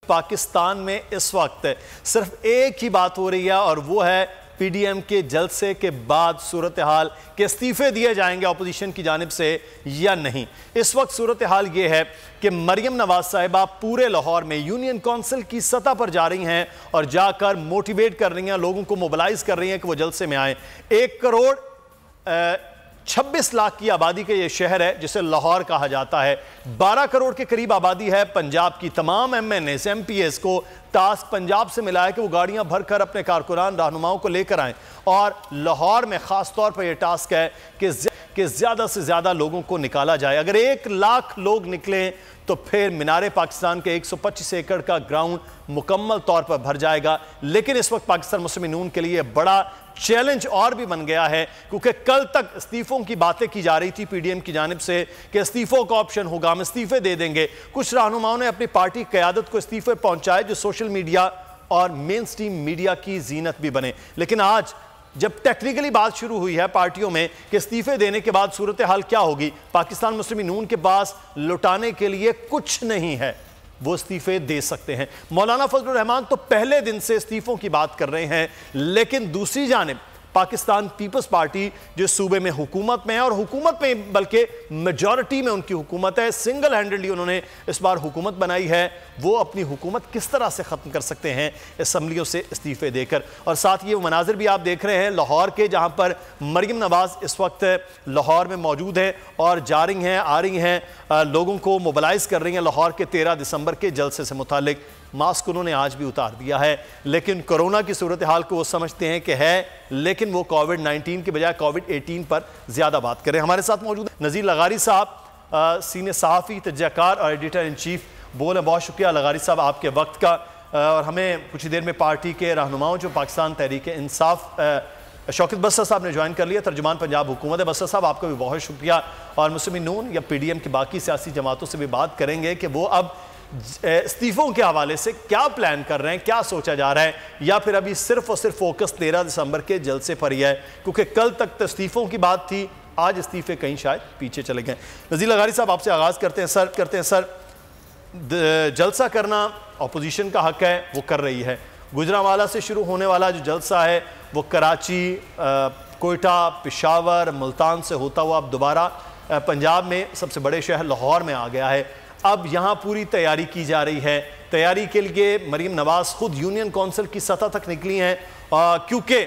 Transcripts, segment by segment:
पाकिस्तान में इस वक्त सिर्फ एक ही बात हो रही है और वो है पीडीएम के जलसे के बाद सूरत हाल के इस्तीफे दिए जाएंगे अपोजिशन की जानिब से या नहीं। इस वक्त सूरत हाल ये है कि मरियम नवाज साहिबा पूरे लाहौर में यूनियन काउंसिल की सतह पर जा रही हैं और जाकर मोटिवेट कर रही हैं, लोगों को मोबिलाइज कर रही हैं कि वो जलसे में आए। 1 करोड़ 26 लाख की आबादी का ये शहर है जिसे लाहौर कहा जाता है। 12 करोड़ के करीब आबादी है। पंजाब की तमाम एमएनएस एमपीएस को टास्क पंजाब से मिला है कि वो गाड़ियां भरकर अपने कारकुनान रहनुमाओं को लेकर आएं और लाहौर में खास तौर पर यह टास्क है कि ज्यादा से ज्यादा लोगों को निकाला जाए। अगर 1 लाख लोग निकलें तो फिर मीनारे पाकिस्तान के 125 एकड़ का ग्राउंड मुकम्मल तौर पर भर जाएगा। लेकिन इस वक्त पाकिस्तान मुस्लिम नून के लिए बड़ा चैलेंज और भी बन गया है क्योंकि कल तक इस्तीफों की बातें की जा रही थी पीडीएम की जानिब से कि इस्तीफों का ऑप्शन होगा, हम इस्तीफे दे देंगे। कुछ रहनुमाओं ने अपनी पार्टी क़यादत को इस्तीफे पहुंचाए जो सोशल मीडिया और मेन स्ट्रीम मीडिया की जीनत भी बने। लेकिन आज जब टेक्निकली बात शुरू हुई है पार्टियों में कि इस्तीफे देने के बाद सूरत हाल क्या होगी, पाकिस्तान मुस्लिम नून के पास लुटाने के लिए कुछ नहीं है, वो इस्तीफे दे सकते हैं। मौलाना फजलुर रहमान तो पहले दिन से इस्तीफों की बात कर रहे हैं, लेकिन दूसरी जानिब पाकिस्तान पीपल्स पार्टी जो सूबे में हुकूमत में है और हुकूमत में बल्कि मेजॉरिटी में उनकी हुकूमत है, सिंगल हैंडेडली उन्होंने इस बार हुकूमत बनाई है, वो अपनी हुकूमत किस तरह से ख़त्म कर सकते हैं असम्बलियों से इस्तीफे देकर। और साथ ये मनाजिर भी आप देख रहे हैं लाहौर के, जहाँ पर मरियम नवाज इस वक्त लाहौर में मौजूद है और जा रही हैं, आ रही हैं, लोगों को मोबिलाइज कर रही हैं लाहौर के 13 दिसंबर के जलसे से मुतालिक। मास्क उन्होंने आज भी उतार दिया है, लेकिन कोरोना की सूरत हाल को वो समझते हैं कि है, लेकिन वो कोविड-19 के बजाय कोविड-18 पर ज्यादा बात करें। हमारे साथ मौजूद नज़ीर लगारी साहब, सीनियर सहाफ़ी, तजज़ियाकार और एडिटर इन चीफ। बोले बहुत शुक्रिया लगारी साहब आपके वक्त का, और हमें कुछ ही देर में पार्टी के रहनुमाओं जो पाकिस्तान तहरीक इंसाफ शौकत बस्तर साहब ने ज्वाइन कर लिया, तर्जुमान पंजाब हुकूमत है। बस्तर साहब आपका भी बहुत शुक्रिया। और मुस्लिम नून या पीडीएम की बाकी सियासी जमातों से भी बात करेंगे कि वो अब इस्तीफों के हवाले से क्या प्लान कर रहे हैं, क्या सोचा जा रहा है, या फिर अभी सिर्फ और सिर्फ फोकस 13 दिसंबर के जलसे पर ही है, क्योंकि कल तक तो इस्तीफों की बात थी, आज इस्तीफे कहीं शायद पीछे चले गए। नज़ीर लगारी साहब आपसे आगाज़ करते हैं सर, जलसा करना अपोजिशन का हक है, वो कर रही है। गुजरांवाला से शुरू होने वाला जो जलसा है वो कराची, कोयटा, पेशावर, मुल्तान से होता हुआ अब दोबारा पंजाब में सबसे बड़े शहर लाहौर में आ गया है। अब यहाँ पूरी तैयारी की जा रही है। तैयारी के लिए मरियम नवाज खुद यूनियन काउंसिल की सतह तक निकली हैं, क्योंकि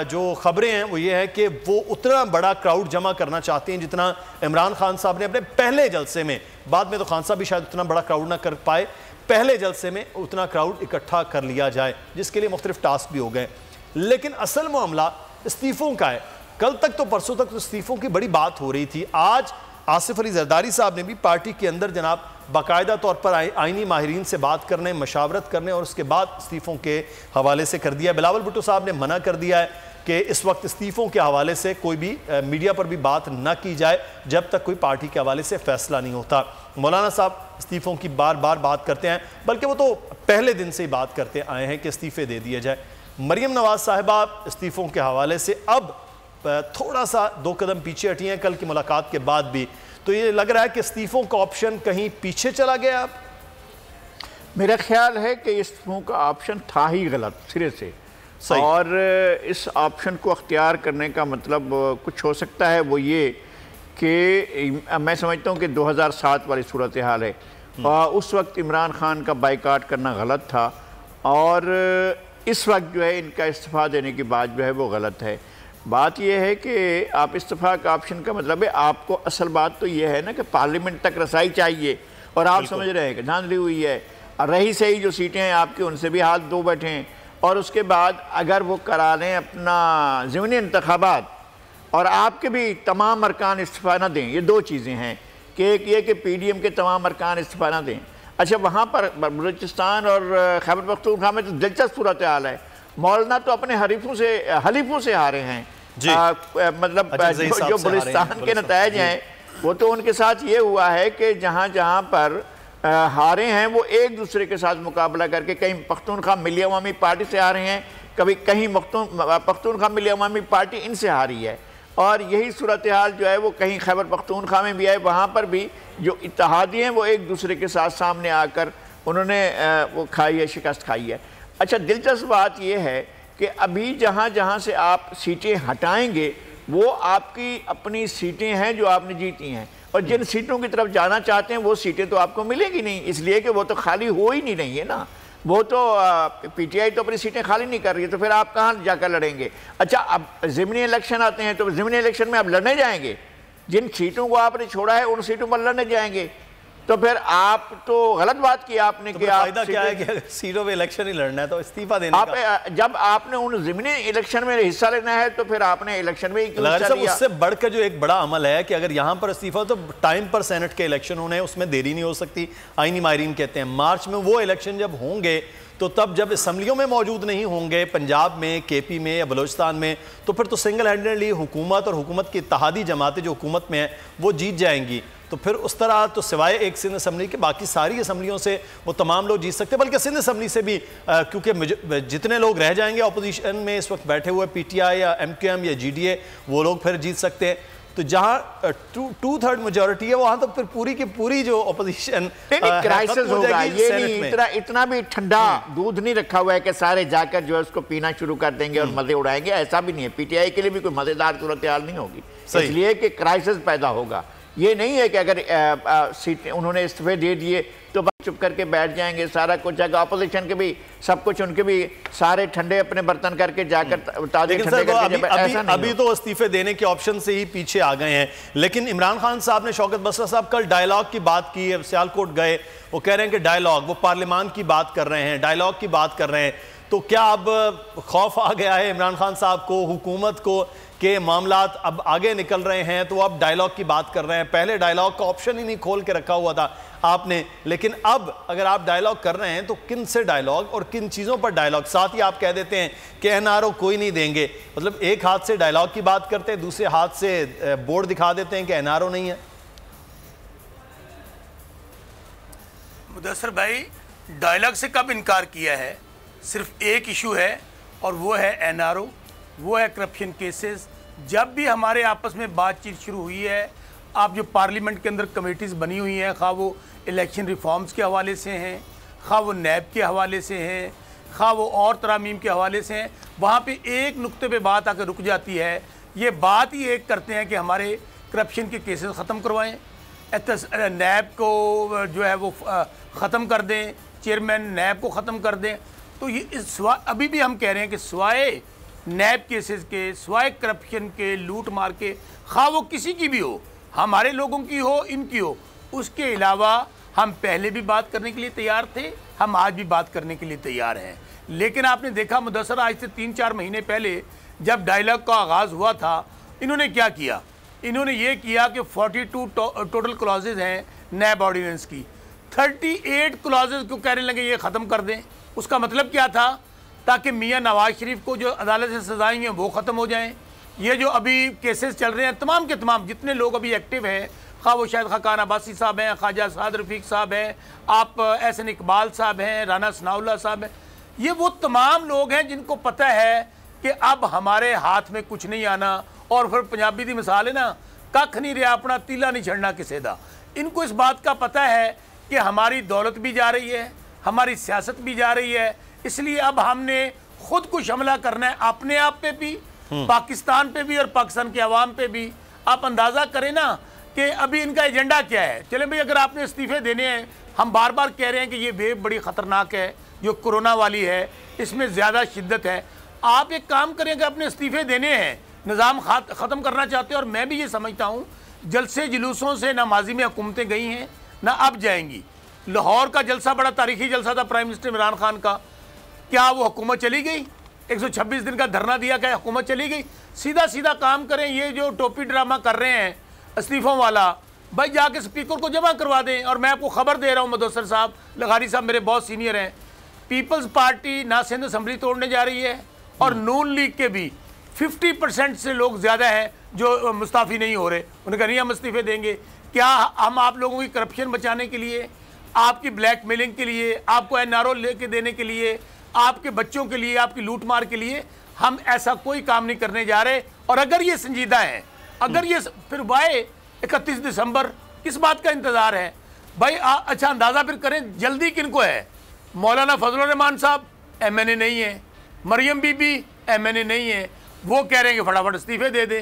जो खबरें हैं वो ये है कि वो उतना बड़ा क्राउड जमा करना चाहते हैं जितना इमरान खान साहब ने अपने पहले जलसे में, बाद में तो खान साहब भी शायद उतना बड़ा क्राउड ना कर पाए, पहले जलसे में उतना क्राउड इकट्ठा कर लिया जाए, जिसके लिए मुख्तलिफ टास्क भी हो गए। लेकिन असल मामला इस्तीफों का है। कल तक तो, परसों तक तो इस्तीफों की बड़ी बात हो रही थी। आज आसिफ अली जरदारी साहब ने भी पार्टी के अंदर जनाब बाकायदा तौर पर आईनी माहिरीन से बात करने, मशावरत करने और उसके बाद इस्तीफों के हवाले से कर दिया। बिलावल भुट्टो साहब ने मना कर दिया है कि इस वक्त इस्तीफों के हवाले से कोई भी मीडिया पर भी बात न की जाए जब तक कोई पार्टी के हवाले से फैसला नहीं होता। मौलाना साहब इस्तीफों की बार बार बात करते हैं, बल्कि वो तो पहले दिन से ही बात करते आए हैं कि इस्तीफे दे दिए जाए। मरियम नवाज साहिबा इस्तीफों के हवाले से अब थोड़ा सा 2 कदम पीछे हटी हैं कल की मुलाकात के बाद भी, तो ये लग रहा है कि इस्तीफों का ऑप्शन कहीं पीछे चला गया। अब मेरा ख्याल है कि इस्तीफों का ऑप्शन था ही गलत सिरे से, और इस ऑप्शन को अख्तियार करने का मतलब कुछ हो सकता है वो ये कि मैं समझता हूँ कि 2007 वाली सूरत हाल है, उस वक्त इमरान खान का बाइकाट करना गलत था, और इस वक्त जो है इनका इस्तीफ़ा देने की बात जो है वो गलत है। बात यह है कि आप इस्तीफ़ा का ऑप्शन का मतलब है, आपको असल बात तो यह है ना कि पार्लियामेंट तक रसाई चाहिए, और आप समझ रहे हैं कि धांधली हुई है, रही सही जो सीटें हैं आपकी उनसे भी हाथ धो बैठे हैं, और उसके बाद अगर वो करा लें अपना ज़मीनी इंतखाबात और आपके भी तमाम अरकान इस्तीफ़ा ना दें, ये 2 चीज़ें हैं कि एक ये कि पीडीएम के तमाम अरकान इस्तीफ़ा ना दें। अच्छा, वहाँ पर बलूचिस्तान और खैबर पख्तूनख्वा में तो दिलचस्प सूरत हाल है, मौलाना तो अपने हलीफों से हारे हैं, मतलब जो बलूचिस्तान के नतायज हैं वो तो उनके साथ ये हुआ है कि जहाँ जहाँ पर हारे हैं वो एक दूसरे के साथ मुकाबला करके, कहीं पख्तूनख्वा मिली अवामी पार्टी से हारे हैं, कभी कहीं पख्तूनख्वा मिली अवामी पार्टी इनसे हारी है, और यही सूरत हाल जो है वो कहीं खैबर पख्तूनख्वा में भी है, वहाँ पर भी जो इत्तेहादी हैं वो एक दूसरे के साथ सामने आकर उन्होंने वो खाई है, शिकस्त खाई है। अच्छा, दिलचस्प बात यह है कि अभी जहाँ जहाँ से आप सीटें हटाएंगे वो आपकी अपनी सीटें हैं जो आपने जीती हैं, और जिन सीटों की तरफ जाना चाहते हैं वो सीटें तो आपको मिलेगी नहीं, इसलिए कि वो तो खाली हो ही नहीं रही है ना। वो तो पीटीआई तो अपनी सीटें खाली नहीं कर रही है, तो फिर आप कहाँ जाकर लड़ेंगे। अच्छा, अब ज़िमनी इलेक्शन आते हैं, तो ज़िमनी इलेक्शन में आप लड़ने जाएंगे, जिन सीटों को आपने छोड़ा है उन सीटों पर लड़ने जाएंगे, तो फिर आप तो गलत बात की आपने। तो कि फायदा क्या है कि अगर सीटों पे इलेक्शन ही लड़ना है तो इस्तीफा देने का। जब आपने उन ज़िमनी इलेक्शन में हिस्सा लेना है तो फिर आपने इलेक्शन में ही क्यों हिस्सा लिया? उससे बढ़कर जो एक बड़ा अमल है कि अगर यहां पर इस्तीफा, तो टाइम पर सेनेट के इलेक्शन होने हैं, उसमें देरी नहीं हो सकती। आईनी माहिरीन कहते हैं मार्च में वो इलेक्शन जब होंगे तो तब जब असम्बलियों में मौजूद नहीं होंगे पंजाब में, केपी में या बलोचिस्तान में, तो फिर तो सिंगल हैंडेडली हुकूमत और हुकूमत की इत्तेहादी जमातें जो हुकूमत में है वो जीत जाएंगी। तो फिर उस तरह तो सिवाय एक सिंध असम्बली के बाकी सारी असम्बलियों से वो तमाम लोग जीत सकते हैं, बल्कि सिंध असम्बली से भी क्योंकि जितने लोग रह जाएंगे अपोजिशन में इस वक्त बैठे हुए पीटीआई या एमक्यूएम या जीडीए, वो लोग फिर जीत सकते हैं। तो जहां 2/3 मेजॉरिटी है वहां तो फिर पूरी की पूरी जो अपोजिशन क्राइसिस होगा। ये नहीं, इतना भी ठंडा दूध नहीं रखा हुआ है कि सारे जाकर जो है उसको पीना शुरू कर देंगे और मजे उड़ाएंगे, ऐसा भी नहीं है। पीटीआई के लिए भी कोई मजेदार सूरत हाल नहीं होगी, इसलिए कि क्राइसिस पैदा होगा। ये नहीं है कि अगर सीट उन्होंने इस्तीफे दे दिए तो चुप करके बैठ जाएंगे, सारा कुछ अगर अपोजिशन के भी सब कुछ उनके भी सारे ठंडे अपने बर्तन करके जाकर ताजे ठंडे करके अभी तो इस्तीफे देने के ऑप्शन से ही पीछे आ गए हैं। लेकिन इमरान खान साहब ने, शौकत बसरा साहब कल डायलॉग की बात की है, सियालकोट गए, वो कह रहे हैं कि डायलॉग, वो पार्लियामान की बात कर रहे हैं, डायलॉग की बात कर रहे हैं। तो क्या अब खौफ आ गया है इमरान खान साहब को, हुकूमत को, के मामलात अब आगे निकल रहे हैं तो अब डायलॉग की बात कर रहे हैं? पहले डायलॉग का ऑप्शन ही नहीं खोल के रखा हुआ था आपने, लेकिन अब अगर आप डायलॉग कर रहे हैं तो किन से डायलॉग और किन चीज़ों पर डायलॉग? साथ ही आप कह देते हैं कि एनआरओ कोई नहीं देंगे, मतलब एक हाथ से डायलॉग की बात करते हैं, दूसरे हाथ से बोर्ड दिखा देते हैं कि एनआरओ नहीं है। मुदस्सर भाई, डायलॉग से कब इनकार किया है? सिर्फ एक इशू है और वो है एनआरओ, वो है करप्शन केसेस। जब भी हमारे आपस में बातचीत शुरू हुई है, आप जो पार्लियामेंट के अंदर कमेटीज़ बनी हुई हैं, खा वो इलेक्शन रिफॉर्म्स के हवाले से हैं, खा वो नैब के हवाले से हैं, खा वो और तरामीम के हवाले से हैं, वहाँ पे एक नुक्ते पे बात आकर रुक जाती है। ये बात ही एक करते हैं कि हमारे करप्शन के केसेस ख़त्म करवाएं, नैब को जो है वो ख़त्म कर दें, चेयरमैन नैब को ख़त्म कर दें। तो ये अभी भी हम कह रहे हैं कि सिवाय नैब केसेस के, सिवाय करप्शन के, लूट मार के, खा वो किसी की भी हो, हमारे लोगों की हो, इनकी हो, उसके अलावा हम पहले भी बात करने के लिए तैयार थे, हम आज भी बात करने के लिए तैयार हैं। लेकिन आपने देखा मुदस्सर, आज से 3-4 महीने पहले जब डायलॉग का आगाज़ हुआ था, इन्होंने क्या किया? इन्होंने ये किया कि 42 टोटल क्लॉजेज हैं नैब ऑर्डिनेंस की, 38 क्लॉजेज को कहने लगे ये ख़त्म कर दें। उसका मतलब क्या था? ताकि मियाँ नवाज शरीफ को जो अदालत से सजाएं हैं वो ख़त्म हो जाएं। ये जो अभी केसेस चल रहे हैं, तमाम के तमाम जितने लोग अभी एक्टिव हैं, खा वो शायद खाकान अब्बासी साहब हैं, ख्वाजा साद रफ़ीक साहब हैं, आप एहसन इकबाल साहब हैं, राना सनाउल्लाह साहब हैं, ये वो तमाम लोग हैं जिनको पता है कि अब हमारे हाथ में कुछ नहीं आना। और फिर पंजाबी की मिसाल है ना, कख नहीं रहा अपना तीला नहीं छड़ना किसी का। इनको इस बात का पता है कि हमारी दौलत भी जा रही है, हमारी सियासत भी जा रही है, इसलिए अब हमने खुद कुछ हमला करना है, अपने आप पे भी, पाकिस्तान पे भी और पाकिस्तान के अवाम पे भी। आप अंदाज़ा करें ना कि अभी इनका एजेंडा क्या है। चले भाई, अगर आपने इस्तीफे देने हैं, हम बार बार कह रहे हैं कि ये वेव बड़ी ख़तरनाक है जो कोरोना वाली है, इसमें ज़्यादा शिद्दत है। आप एक काम करें कि अपने इस्तीफे देने हैं, निज़ाम ख़त्म करना चाहते हैं, और मैं भी ये समझता हूँ जलसे जुलूसों से ना माजी में हुकूमतें गई हैं ना अब जाएंगी। लाहौर का जलसा बड़ा तारीखी जलसा था प्राइम मिनिस्टर इमरान खान का, क्या वो हुकूमत चली गई? 126 दिन का धरना दिया, क्या हुकूमत चली गई? सीधा सीधा काम करें। ये जो टोपी ड्रामा कर रहे हैं इस्तीफ़ों वाला, भाई जाके स्पीकर को जमा करवा दें। और मैं आपको खबर दे रहा हूँ, मुदस्सर साहब, लगारी साहब मेरे बहुत सीनियर हैं, पीपल्स पार्टी ना सिंध असम्बली तोड़ने जा रही है, और नून लीग के भी 50% से लोग ज़्यादा हैं जो मुस्ताफ़ी नहीं हो रहे। उन्होंने कहा नहीं हम इस्तीफे देंगे। क्या हम आप लोगों की करप्शन बचाने के लिए, आपकी ब्लैकमेलिंग के लिए, आपको एनआरओ लेके देने के लिए, आपके बच्चों के लिए, आपकी लूट मार के लिए हम ऐसा कोई काम नहीं करने जा रहे। और अगर ये संजीदा है, अगर ये फिर वाए 31 दिसंबर किस बात का इंतज़ार है? भाई अच्छा अंदाज़ा फिर करें जल्दी किनको है। मौलाना फजलुर रहमान साहब MNA नहीं है, मरियम बीबी MNA नहीं है, वो कह रहे हैं कि फटाफट इस्तीफे दे दे।